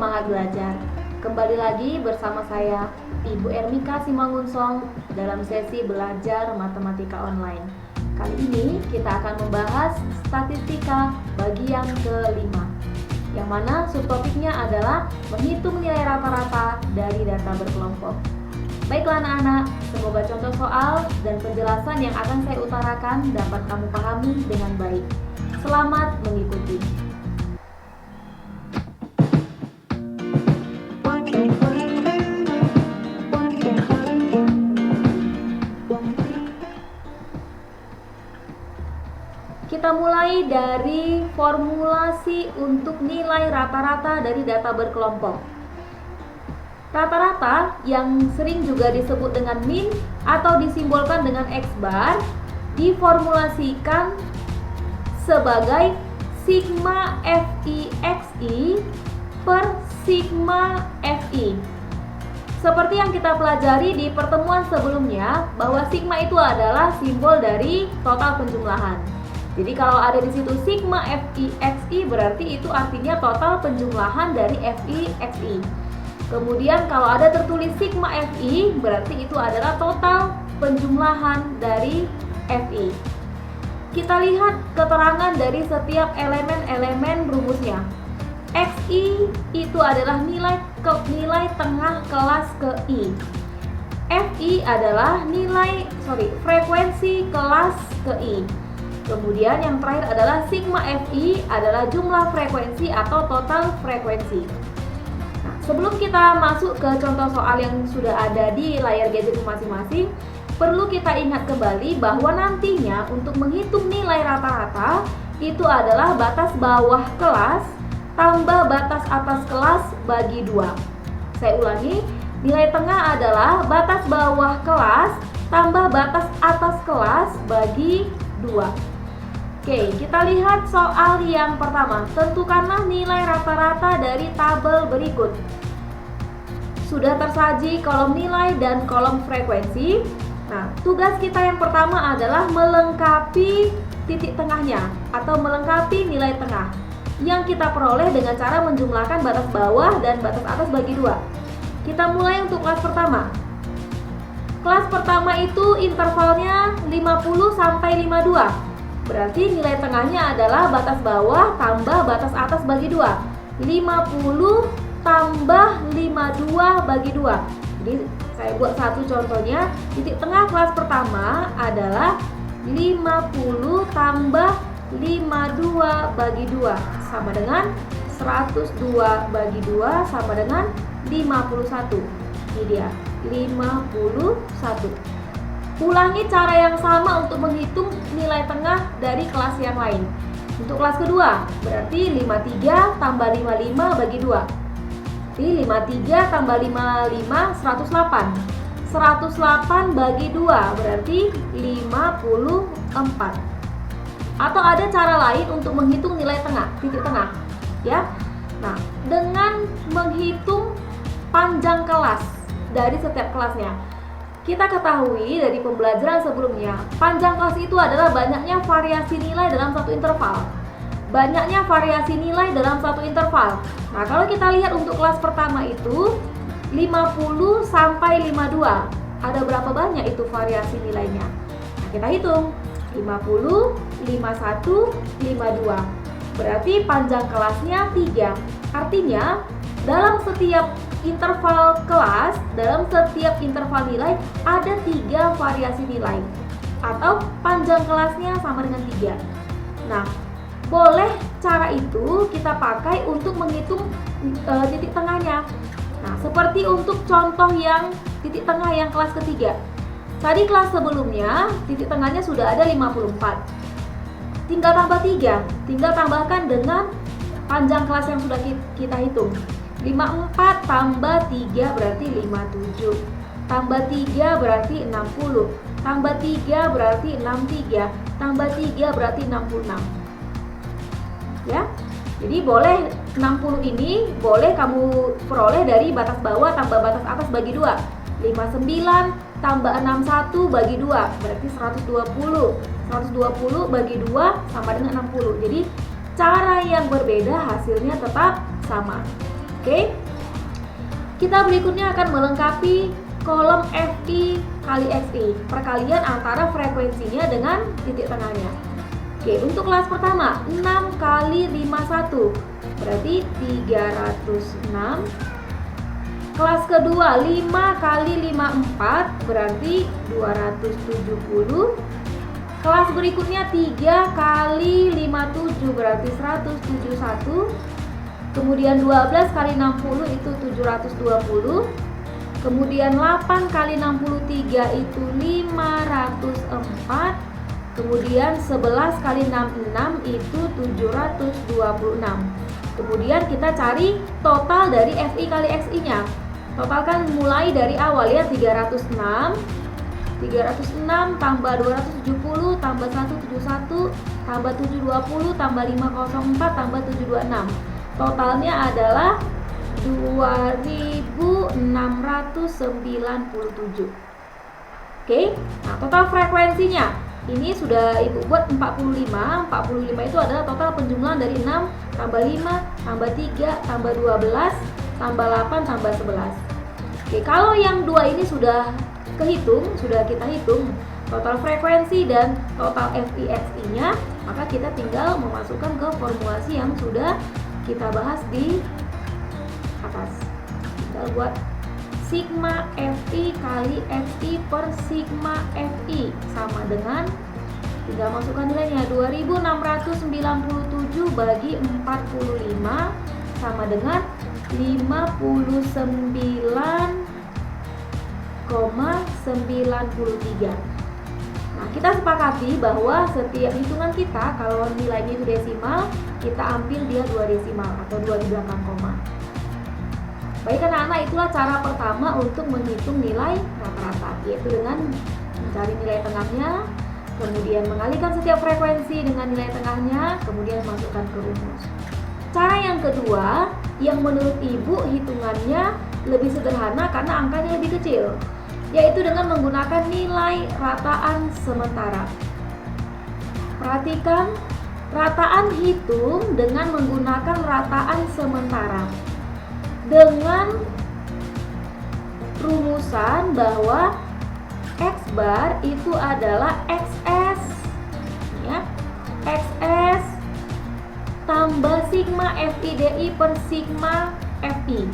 semangat belajar. Kembali lagi bersama saya, Ibu Ermika Simangunsong dalam sesi belajar matematika online. Kali ini kita akan membahas statistika bagian kelima, yang mana subtopiknya adalah menghitung nilai rata-rata dari data berkelompok. Baiklah anak-anak, semoga contoh soal dan penjelasan yang akan saya utarakan dapat kamu pahami dengan baik. Selamat mengikuti. Kita mulai dari formulasi untuk nilai rata-rata dari data berkelompok. Rata-rata yang sering juga disebut dengan min atau disimbolkan dengan X bar diformulasikan sebagai sigma FIXI per sigma FI. Seperti yang kita pelajari di pertemuan sebelumnya, bahwa sigma itu adalah simbol dari total penjumlahan. Jadi kalau ada di situ sigma FIXI berarti itu artinya total penjumlahan dari FIXI. Kemudian kalau ada tertulis sigma FI berarti itu adalah total penjumlahan dari FI. Kita lihat keterangan dari setiap elemen-elemen rumusnya. XI itu adalah nilai tengah kelas ke I. FI adalah frekuensi kelas ke I. Kemudian yang terakhir adalah sigma FI adalah jumlah frekuensi atau total frekuensi. Nah, sebelum kita masuk ke contoh soal yang sudah ada di layar gadget masing-masing, perlu kita ingat kembali bahwa nantinya untuk menghitung nilai rata-rata itu adalah batas bawah kelas tambah batas atas kelas bagi 2. Saya ulangi, nilai tengah adalah batas bawah kelas tambah batas atas kelas bagi 2. Oke, kita lihat soal yang pertama. Tentukanlah nilai rata-rata dari tabel berikut. Sudah tersaji kolom nilai dan kolom frekuensi. Nah, tugas kita yang pertama adalah melengkapi titik tengahnya atau melengkapi nilai tengah yang kita peroleh dengan cara menjumlahkan batas bawah dan batas atas bagi 2. Kita mulai untuk kelas pertama. Kelas pertama itu intervalnya 50 sampai 52. Berarti nilai tengahnya adalah batas bawah tambah batas atas bagi 2. 50 tambah 52 bagi 2. Jadi saya buat satu contohnya. Titik tengah kelas pertama adalah 50 tambah 52 bagi 2 sama dengan 102 bagi 2 sama dengan 51. Ini dia, 51. Ulangi cara yang sama untuk menghitung nilai tengah dari kelas yang lain. Untuk kelas kedua, berarti 53 tambah 55 bagi 2. Jadi 53 tambah 55, 108. 108 bagi 2 berarti 54. Atau ada cara lain untuk menghitung nilai tengah, titik tengah, ya. Nah, dengan menghitung panjang kelas dari setiap kelasnya. Kita ketahui dari pembelajaran sebelumnya, panjang kelas itu adalah banyaknya variasi nilai dalam satu interval. Banyaknya variasi nilai dalam satu interval. Nah, kalau kita lihat untuk kelas pertama itu 50 sampai 52. Ada berapa banyak itu variasi nilainya? Nah, kita hitung. 50, 51, 52. Berarti panjang kelasnya 3. Artinya, dalam setiap interval kelas, dalam setiap interval nilai ada 3 variasi nilai atau panjang kelasnya sama dengan 3. Nah, boleh cara itu kita pakai untuk menghitung titik tengahnya. Nah, seperti untuk contoh yang titik tengah yang kelas ketiga. Tadi kelas sebelumnya titik tengahnya sudah ada 54. Tinggal tambah 3, tinggal tambahkan dengan panjang kelas yang sudah kita hitung. 54 tambah 3 berarti 57. Tambah 3 berarti 60. Tambah 3 berarti 63. Tambah 3 berarti 66. Ya. Jadi boleh 60 ini boleh kamu peroleh dari batas bawah tambah batas atas bagi 2. 59 tambah 61 bagi 2 berarti 120. 120 bagi 2 sama dengan 60. Jadi cara yang berbeda hasilnya tetap sama. Oke. Kita berikutnya akan melengkapi kolom FI kali XI, perkalian antara frekuensinya dengan titik tengahnya. Oke, untuk kelas pertama 6 kali 51 berarti 306. Kelas kedua 5 kali 54 berarti 270. Kelas berikutnya 3 kali 57 berarti 171. Kemudian 12 kali 60 itu 720. Kemudian 8 kali 63 itu 504. Kemudian 11 kali 66 itu 726. Kemudian kita cari total dari FI kali XI nya. Totalkan mulai dari awal ya, 306 tambah 270 tambah 171 tambah 720 tambah 504 tambah 726. Totalnya adalah 2697. Oke, nah total frekuensinya ini sudah Ibu buat 45. 45 itu adalah total penjumlahan dari 6 tambah 5 tambah 3 tambah 12 tambah 8 tambah 11. Oke, kalau yang dua ini sudah kita hitung total frekuensi dan total FI/XI nya, maka kita tinggal memasukkan ke formulasi yang sudah kita bahas di atas. Tinggal buat sigma FI kali XI per sigma FI sama dengan, tinggal masukkan nilainya, 2697 bagi 45 sama dengan 59,93. Nah, kita sepakati bahwa setiap hitungan kita kalau nilainya itu desimal, kita ambil dia 2 desimal atau 2 di belakang koma. Baik anak-anak, itulah cara pertama untuk menghitung nilai rata-rata, yaitu dengan mencari nilai tengahnya, kemudian mengalihkan setiap frekuensi dengan nilai tengahnya, kemudian masukkan ke rumus. Cara yang kedua, yang menurut Ibu hitungannya lebih sederhana karena angkanya lebih kecil, yaitu dengan menggunakan nilai rataan sementara. Perhatikan, rataan hitung dengan menggunakan rataan sementara dengan rumusan bahwa X bar itu adalah XS ya, XS tambah sigma FI/DI per sigma FI,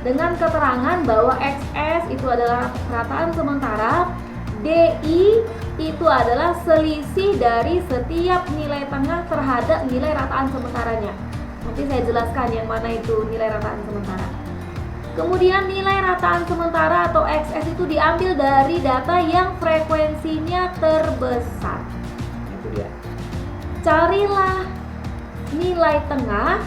dengan keterangan bahwa XS itu adalah rataan sementara, DI itu adalah selisih dari setiap nilai tengah terhadap nilai rataan sementaranya. Nanti saya jelaskan yang mana itu nilai rataan sementara. Kemudian nilai rataan sementara atau XS itu diambil dari data yang frekuensinya terbesar. Itu dia. Carilah nilai tengah,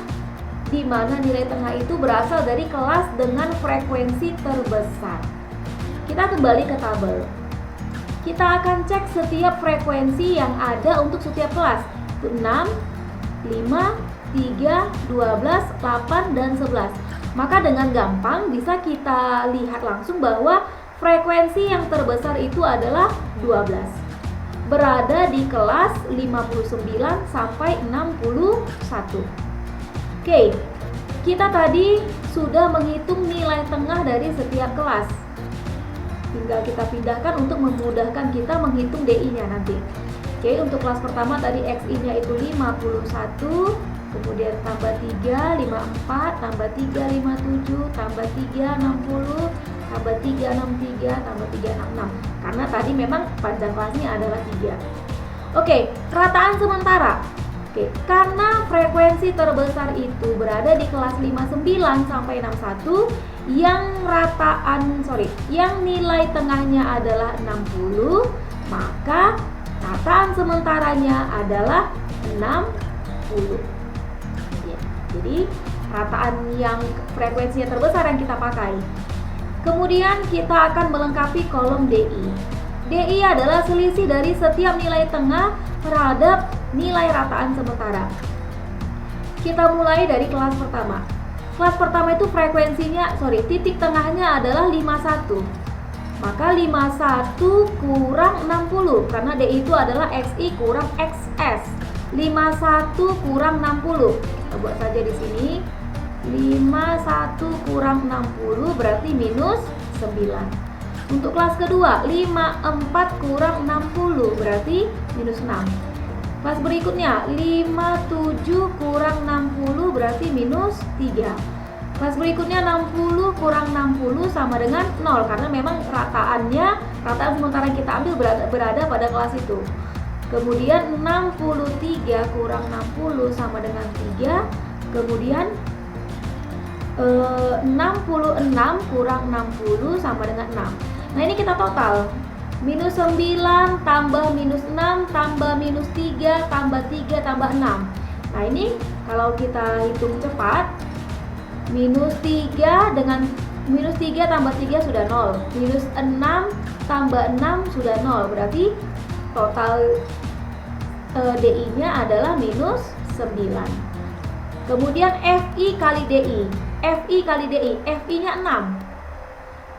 di mana nilai tengah itu berasal dari kelas dengan frekuensi terbesar. Kita kembali ke tabel. Kita akan cek setiap frekuensi yang ada untuk setiap kelas. 6, 5, 3, 12, 8, dan 11. Maka dengan gampang bisa kita lihat langsung bahwa frekuensi yang terbesar itu adalah 12. Berada di kelas 59 sampai 61. Oke, kita tadi sudah menghitung nilai tengah dari setiap kelas. Tinggal kita pindahkan untuk memudahkan kita menghitung DI-nya nanti. Oke, untuk kelas pertama tadi XI-nya itu 51, kemudian tambah 3, 54, tambah 3, 57, tambah 3, 60, tambah 3, 63, tambah 3, 66. Karena tadi memang panjang kelasnya adalah 3. Oke, rataan sementara. Oke, karena frekuensi terbesar itu berada di kelas 59 sampai 61, yang nilai tengahnya adalah 60, maka rataan sementaranya adalah 60. Ya, jadi rataan yang frekuensinya terbesar yang kita pakai. Kemudian kita akan melengkapi kolom DI. DI adalah selisih dari setiap nilai tengah terhadap nilai rataan sementara. Kita mulai dari kelas pertama. Kelas pertama itu titik tengahnya adalah 51. Maka 51 kurang 60, karena DI itu adalah XI kurang XS. 51 kurang 60. Kita buat saja di sini. 51 kurang 60 berarti minus 9. Untuk kelas kedua, 54 kurang 60 berarti minus 6. Kelas berikutnya, 57 kurang 60 berarti minus 3. Kelas berikutnya 60 kurang 60 sama dengan 0, karena memang rataan sementara yang kita ambil berada pada kelas itu. Kemudian 63 kurang 60 sama dengan 3. Kemudian 66 kurang 60 sama dengan 6. Nah ini kita total. Minus 9 tambah minus 6 tambah minus 3 tambah 3 tambah 6. Nah ini kalau kita hitung cepat, minus 3 dengan minus 3 tambah 3 sudah 0. Minus 6 tambah 6 sudah 0. Berarti total DI-nya adalah minus 9. Kemudian FI kali DI. FI kali DI. FI-nya 6.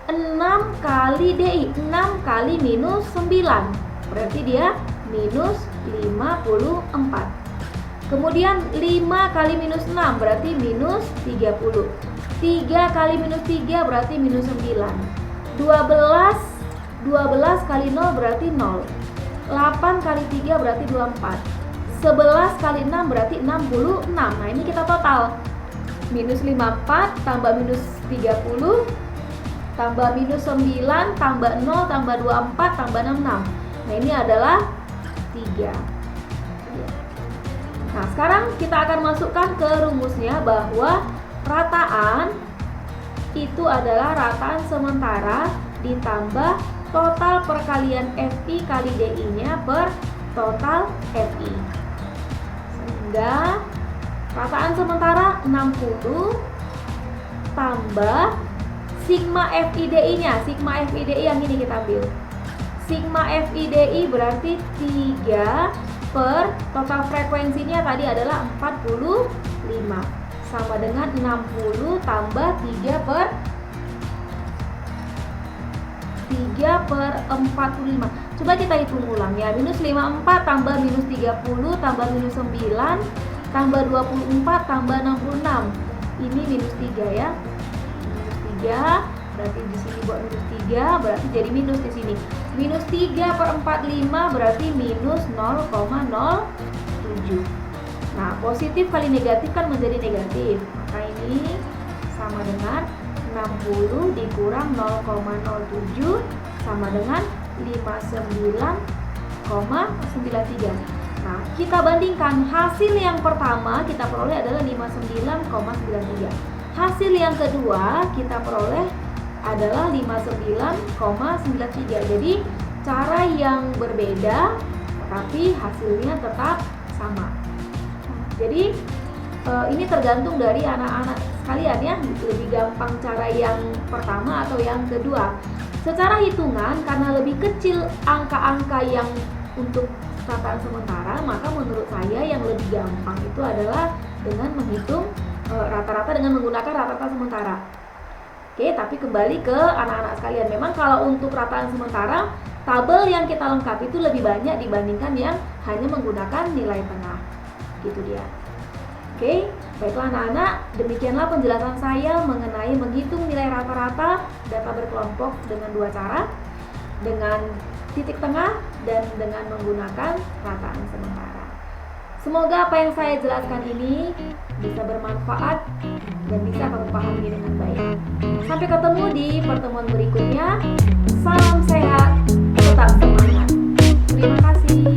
6 kali DI. 6 kali minus 9. Berarti dia minus 54. Kemudian 5 kali minus 6 berarti minus 30. 3 kali minus 3 berarti minus 9. 12 kali 0 berarti 0. 8 kali 3 berarti 24. 11 kali 6 berarti 66. Nah ini kita total. Minus 54 tambah minus 30 tambah minus 9 tambah 0 tambah 24 tambah 66. Nah ini adalah 3. Nah sekarang kita akan masukkan ke rumusnya bahwa rataan itu adalah rataan sementara ditambah total perkalian FI kali DI-nya per total FI. Sehingga rataan sementara 60 tambah sigma FIDI-nya. Sigma FIDI yang ini kita ambil. Sigma FIDI berarti 3 per total frekuensinya tadi adalah 45 sama dengan 60 tambah 3 per 45. Coba kita hitung ulang ya. Minus 54 tambah minus 30 tambah minus 9 tambah 24 tambah 66. Ini minus 3 ya. Minus 3 berarti di sini buat minus 3 berarti jadi minus di sini. Minus 3 per 45 berarti minus 0,07. Nah, positif kali negatif kan menjadi negatif. Maka ini sama dengan 60 dikurang 0,07 sama dengan 59,93. Nah, kita bandingkan hasil yang pertama kita peroleh adalah 59,93. Hasil yang kedua kita peroleh adalah 59,93. Jadi cara yang berbeda tapi hasilnya tetap sama. Jadi ini tergantung dari anak-anak sekalian ya, lebih gampang cara yang pertama atau yang kedua. Secara hitungan karena lebih kecil angka-angka yang untuk rataan sementara, maka menurut saya yang lebih gampang itu adalah dengan menghitung rata-rata dengan menggunakan rata-rata sementara. Oke, tapi kembali ke anak-anak sekalian, memang kalau untuk rataan sementara, tabel yang kita lengkapi itu lebih banyak dibandingkan yang hanya menggunakan nilai tengah. Gitu dia. Oke, baiklah anak-anak, demikianlah penjelasan saya mengenai menghitung nilai rata-rata data berkelompok dengan dua cara, dengan titik tengah dan dengan menggunakan rataan sementara. Semoga apa yang saya jelaskan ini bisa bermanfaat dan bisa kamu pahami dengan baik. Sampai ketemu di pertemuan berikutnya. Salam sehat, tetap semangat. Terima kasih.